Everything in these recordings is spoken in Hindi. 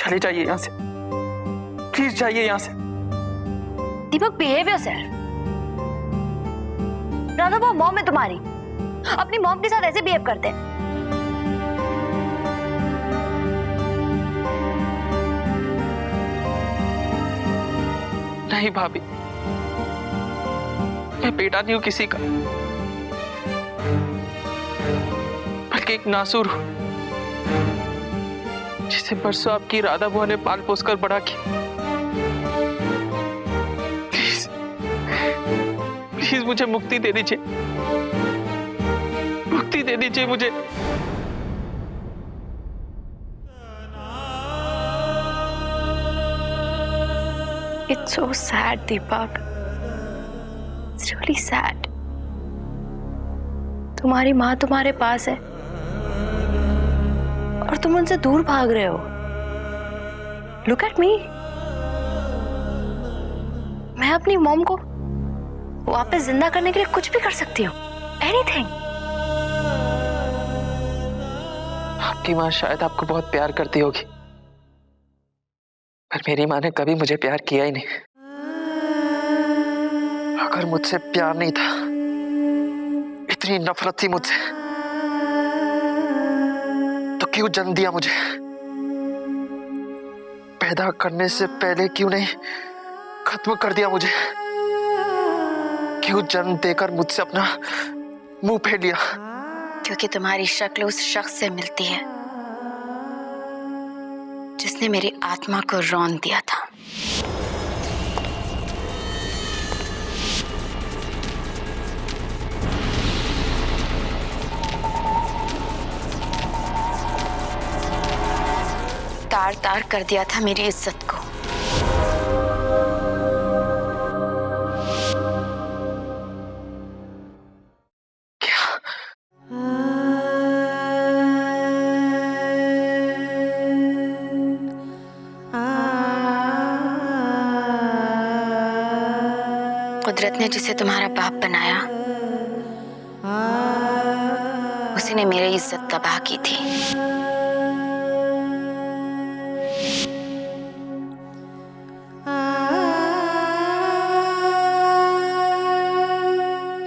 चले जाइए यहाँ से, प्लीज जाइए यहाँ से। दीपक, बिहेव योरसेल्फ। राधा वो मॉम है तुम्हारी, अपनी मॉम के साथ ऐसे बिहेव करते हैं। नहीं भाभी, मैं बेटा नहीं हूं किसी का, बल्कि एक नासुर हूं जिसे बरसों आपकी राधा बुआ ने पाल पोस कर बड़ा किया। प्लीज प्लीज मुझे मुक्ति दे दीजिए, मुक्ति दे दीजिए मुझे। It's so sad, Deepak. It's really sad. तुम्हारी माँ तुम्हारे पास है और तुम उनसे दूर भाग रहे हो। Look at me. मैं अपनी मॉम को वापस जिंदा करने के लिए कुछ भी कर सकती हूँ। Anything. आपकी माँ शायद आपको बहुत प्यार करती होगी, पर मेरी माँ ने कभी मुझे प्यार किया ही नहीं। अगर मुझसे प्यार नहीं था, इतनी नफरत थी मुझसे, तो क्यों जन्म दिया मुझे? पैदा करने से पहले क्यों नहीं खत्म कर दिया मुझे? क्यों जन्म देकर मुझसे अपना मुंह फेर लिया? क्योंकि तुम्हारी शक्ल उस शख्स से मिलती है जिसने मेरी आत्मा को रौंद दिया था। तार तार कर दिया था मेरी इज्जत को। कुदरत ने जिसे तुम्हारा बाप बनाया, उसी ने मेरी इज्जत तबाह की थी।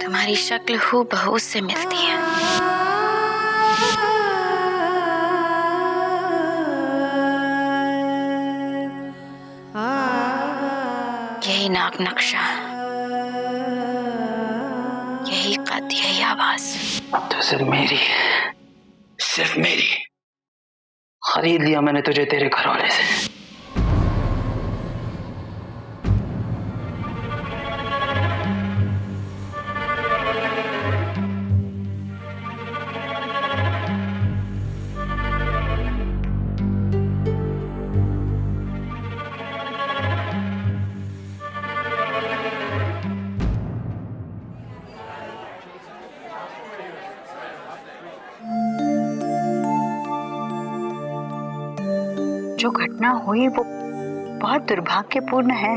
तुम्हारी शक्ल हूबहू उससे मिलती है। यही नाक नक्शा, यही कद, यही आवाज। तो सिर्फ मेरी खरीद लिया मैंने तुझे तेरे घर वाले से। जो घटना हुई वो बहुत दुर्भाग्यपूर्ण है,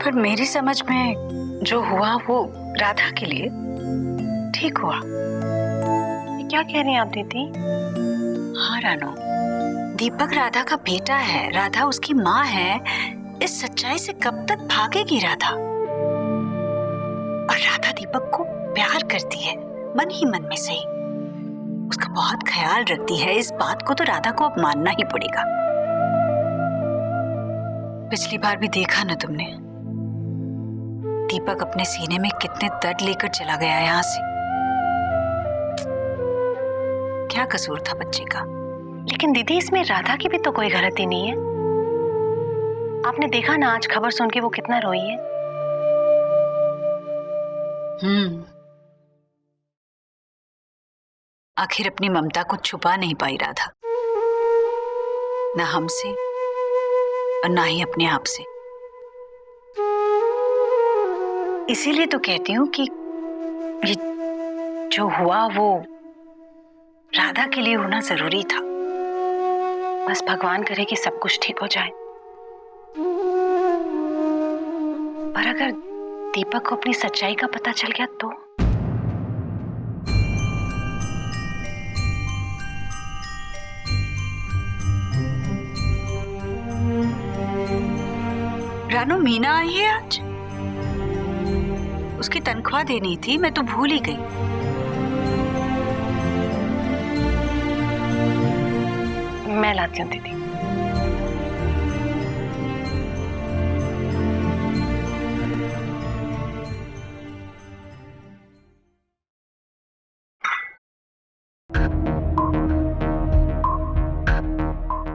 पर मेरी समझ में जो हुआ वो राधा के लिए ठीक हुआ। क्या कह रही हैं आप दीदी? हाँ रानो, दीपक राधा का बेटा है, राधा उसकी माँ है। इस सच्चाई से कब तक भागेगी राधा? और राधा दीपक को प्यार करती है, मन ही मन में सही, उसका बहुत ख्याल रखती है। इस बात को तो राधा को अब मानना ही पड़ेगा। पिछली बार भी देखा ना तुमने, दीपक अपने सीने में कितने दर्द लेकर चला गया यहाँ से। क्या कसूर था बच्चे का? लेकिन दीदी, इसमें राधा की भी तो कोई गलती नहीं है। आपने देखा ना आज खबर सुन के वो कितना रोई है। आखिर अपनी ममता को छुपा नहीं पाई राधा, ना हमसे और ना ही अपने आप से। इसीलिए तो कहती हूँ कि ये जो हुआ वो राधा के लिए होना जरूरी था। बस भगवान करे कि सब कुछ ठीक हो जाए। पर अगर दीपक को अपनी सच्चाई का पता चल गया तो? रानू मीना आई है आज? उसकी तनख्वाह देनी थी, मैं तो भूल ही गई। मैं लाती हूँ दीदी।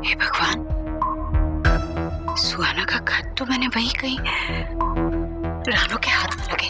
हे भगवान, सुहाना का खत तो मैंने वहीं कहीं रानू के हाथ में लगे।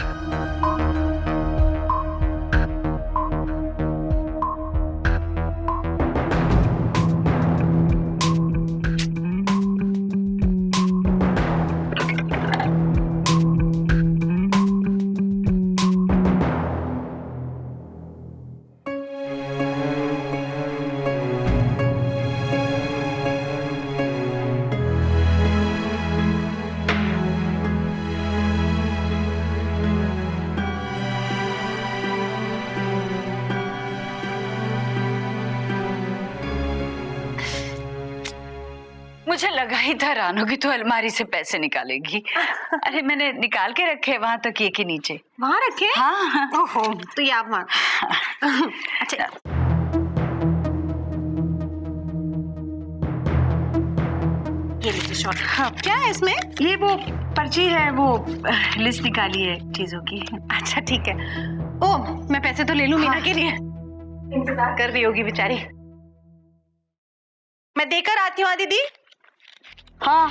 मुझे लगा ही था रानू की तो अलमारी से पैसे निकालेगी। अरे मैंने निकाल के रखे वहां तकिए के नीचे। वहां रखे? हाँ। ओहो, तो ये आप वहां। अच्छा, ये लीजिए शॉर्ट। हाँ, क्या है इसमें? ये वो पर्ची है, वो लिस्ट निकाली है चीजों की। अच्छा ठीक है। ओ, मैं पैसे तो ले लूं मीना के लिए। इंतजार कर रही होगी बेचारी। मैं देकर आती हूँ दीदी। हाँ।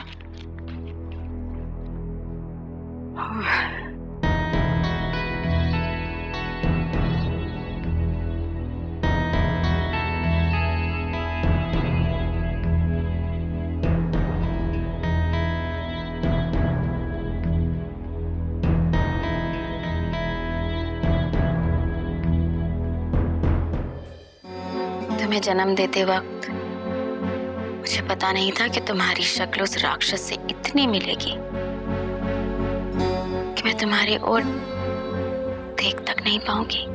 तुम्हें जन्म देते वक्त मुझे पता नहीं था कि तुम्हारी शक्ल उस राक्षस से इतनी मिलेगी कि मैं तुम्हारी ओर देख तक नहीं पाऊंगी।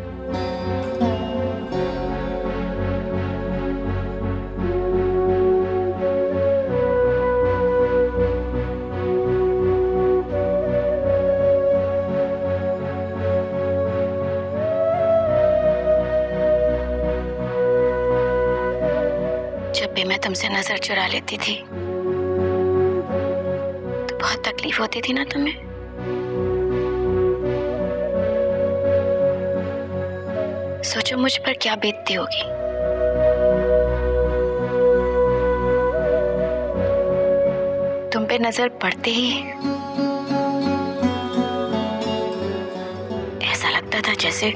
जब भी मैं तुमसे नजर चुरा लेती थी तो बहुत तकलीफ होती थी ना तुम्हें। सोचो मुझ पर क्या बीतती होगी। तुम पे नजर पड़ते ही ऐसा लगता था जैसे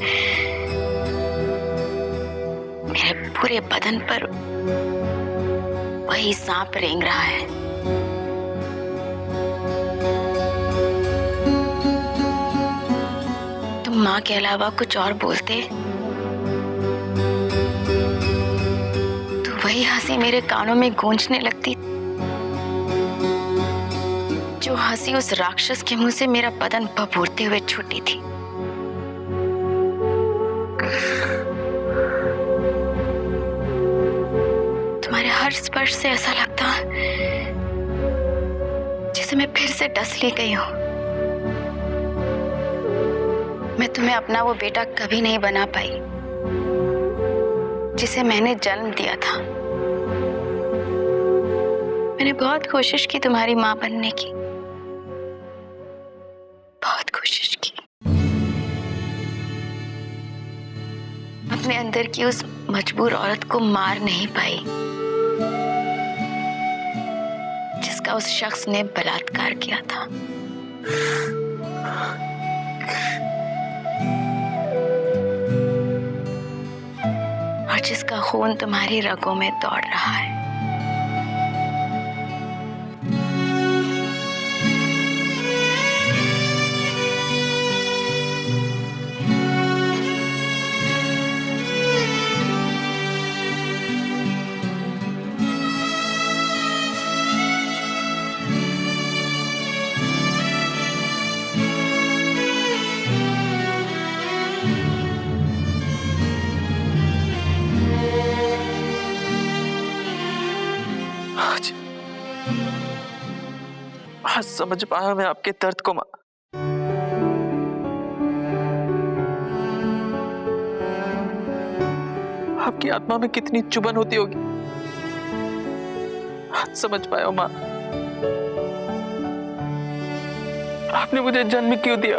मेरे पूरे बदन पर वही सांप रेंग रहा है। तुम माँ के अलावा कुछ और बोलते तो वही हंसी मेरे कानों में गूंजने लगती, जो हंसी उस राक्षस के मुंह से मेरा बदन भभूरते हुए छूटी थी। तुम्हारे हर स्पर्श से ऐसा लगता जैसे मैं फिर से डस ली गई हूं। मैं तुम्हें अपना वो बेटा कभी नहीं बना पाई जिसे मैंने जन्म दिया था। मैंने बहुत कोशिश की तुम्हारी मां बनने की, बहुत कोशिश की। अपने अंदर की उस मजबूर औरत को मार नहीं पाई जिसका उस शख्स ने बलात्कार किया था। और जिसका खून तुम्हारी रगों में दौड़ रहा है। आज समझ पाया मैं आपके दर्द को माँ। आपकी आत्मा में कितनी चुभन होती होगी, आज समझ पाया माँ। आपने मुझे जन्म क्यों दिया?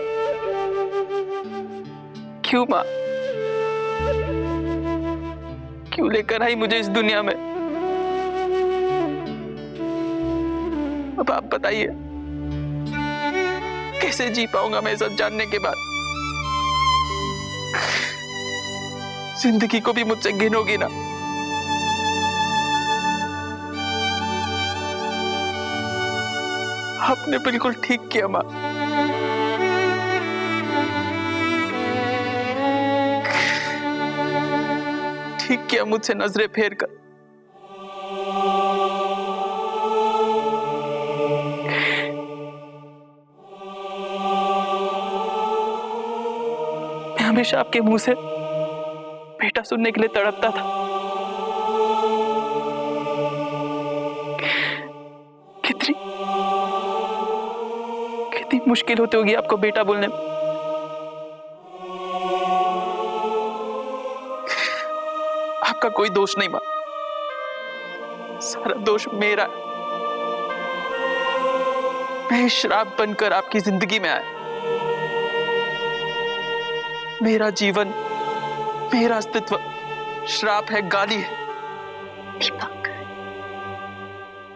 क्यों माँ? क्यों लेकर आई मुझे इस दुनिया में? अब आप बताइए, कैसे जी पाऊंगा मैं सब जानने के बाद? जिंदगी को भी मुझसे गिनोगी ना? आपने बिल्कुल ठीक किया माँ। ठीक किया मुझसे नजरें फेर कर। मैं हमेशा आपके मुंह से बेटा सुनने के लिए तड़पता था। कितनी कितनी मुश्किल होती होगी आपको बेटा बोलने में। आपका कोई दोष नहीं मां, सारा दोष मेरा है। मैं श्राप बनकर आपकी जिंदगी में आया। मेरा जीवन, मेरा अस्तित्व श्राप है, गाली है। दीपक,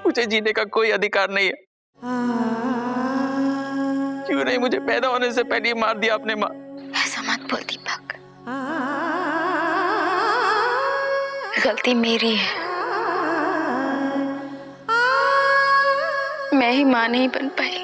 मुझे जीने का कोई अधिकार नहीं है। क्यों नहीं मुझे पैदा होने से पहले ही मार दिया आपने माँ? ऐसा मत बोल दीपक, गलती मेरी है। मैं ही मां नहीं बन पाई।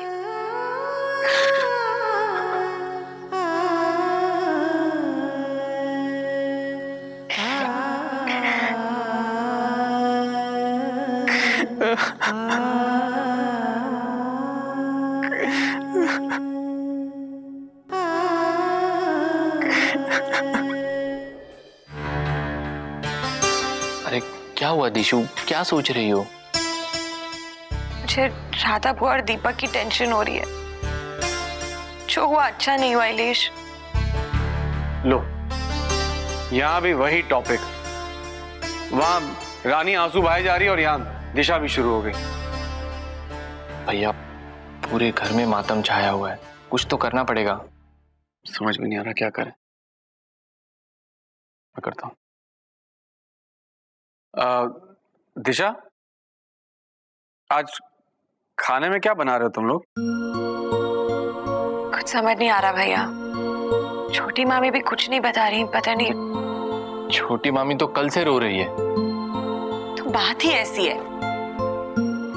अरे क्या हुआ दिशु, क्या सोच रही हो? मुझे राधा बुआ और दीपक की टेंशन हो रही है। जो हुआ अच्छा नहीं हुआ इलेश। लो, यहाँ भी वही टॉपिक। वहां रानी आंसू बहाए जा रही है और यहाँ दिशा भी शुरू हो गई। भैया पूरे घर में मातम छाया हुआ है, कुछ तो करना पड़ेगा। समझ में नहीं आ रहा क्या करें। मैं करता हूँ। दिशा, आज खाने में क्या बना रहे हो तुम लोग? कुछ समझ नहीं आ रहा भैया। छोटी मामी भी कुछ नहीं बता रही, पता नहीं। छोटी मामी तो कल से रो रही है। तो बात ही ऐसी है।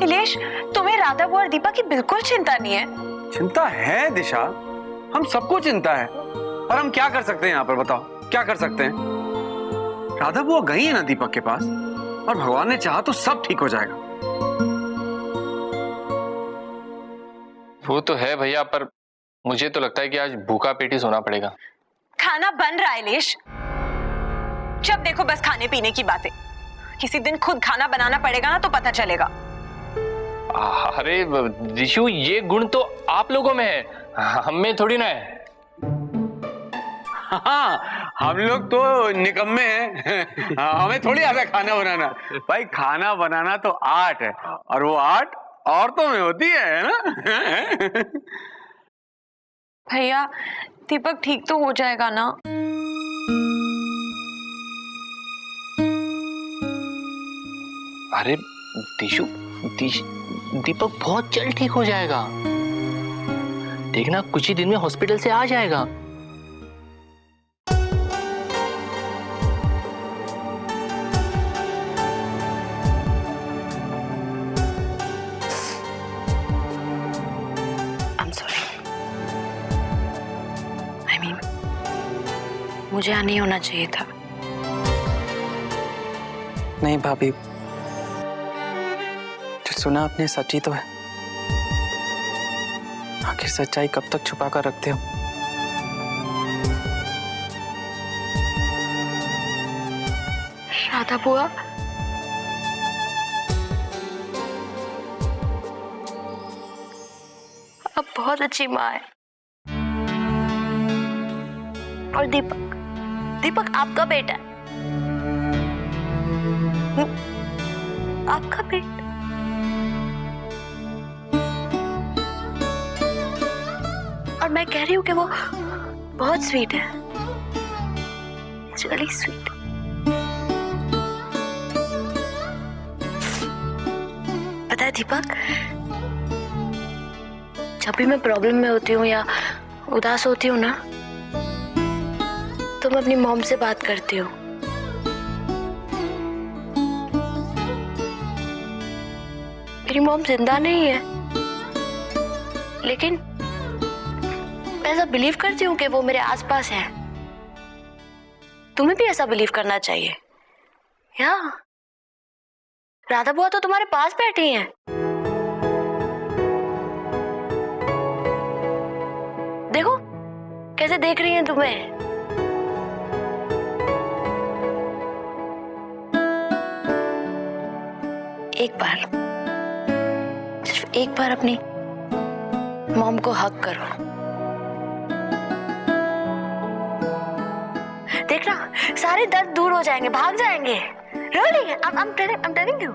इलेश, तुम्हें राधा बुआ और दीपक की बिल्कुल चिंता नहीं है? चिंता है दिशा, हम सबको चिंता है। और हम क्या कर सकते हैं यहाँ पर, बताओ क्या कर सकते हैं? राधा बुआ गई है ना दीपक के पास, और भगवान ने चाहा तो सब ठीक हो जाएगा। वो तो है भैया, पर मुझे तो लगता है कि आज भूखा पेट ही सोना पड़ेगा। खाना बन रहा है इलेश। जब देखो बस खाने पीने की बातें। किसी दिन खुद खाना बनाना पड़ेगा ना, तो पता चलेगा। अरे दिशु, ये गुण तो आप लोगों में है, हम में थोड़ी ना है। हाँ, हम लोग तो निकम्मे हैं। हमें थोड़ी आता है खाना बनाना। भाई खाना बनाना तो आर्ट है, और वो आर्ट औरतों में होती है ना। भैया, दीपक ठीक तो हो जाएगा ना? अरे दिशु, दीपक बहुत जल्द ठीक हो जाएगा। देखना, कुछ ही दिन में हॉस्पिटल से आ जाएगा। मुझे यहाँ नहीं होना चाहिए था। नहीं भाभी, जो सुना आपने सच ही तो है। आखिर सच्चाई कब तक छुपा कर रखते हो? राधा बुआ, अब बहुत अच्छी माँ है। और दीपक, दीपक आपका बेटा है। आपका बेटा। और मैं कह रही हूँ कि वो बहुत स्वीट है। It's really sweet. पता है दीपक, जब भी मैं प्रॉब्लम में होती हूँ या उदास होती हूँ ना, तो मैं अपनी मॉम से बात करती हूँ। मेरी मॉम जिंदा नहीं है, लेकिन मैं ऐसा बिलीव करती हूँ कि वो मेरे आसपास है। तुम्हें भी ऐसा बिलीव करना चाहिए। या राधा बुआ तो तुम्हारे पास बैठी हैं। देखो कैसे देख रही हैं तुम्हें। एक बार, सिर्फ एक बार अपनी मॉम को हग करो। देखना सारे दर्द दूर हो जाएंगे, भाग जाएंगे। Really, I'm telling you.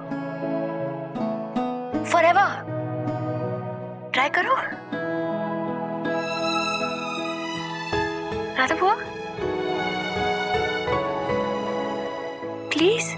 Forever. Try करो। राधा बुआ, प्लीज।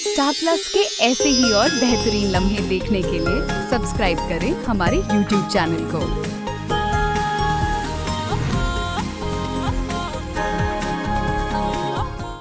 स्टार प्लस के ऐसे ही और बेहतरीन लम्हे देखने के लिए सब्सक्राइब करें हमारे YouTube चैनल को।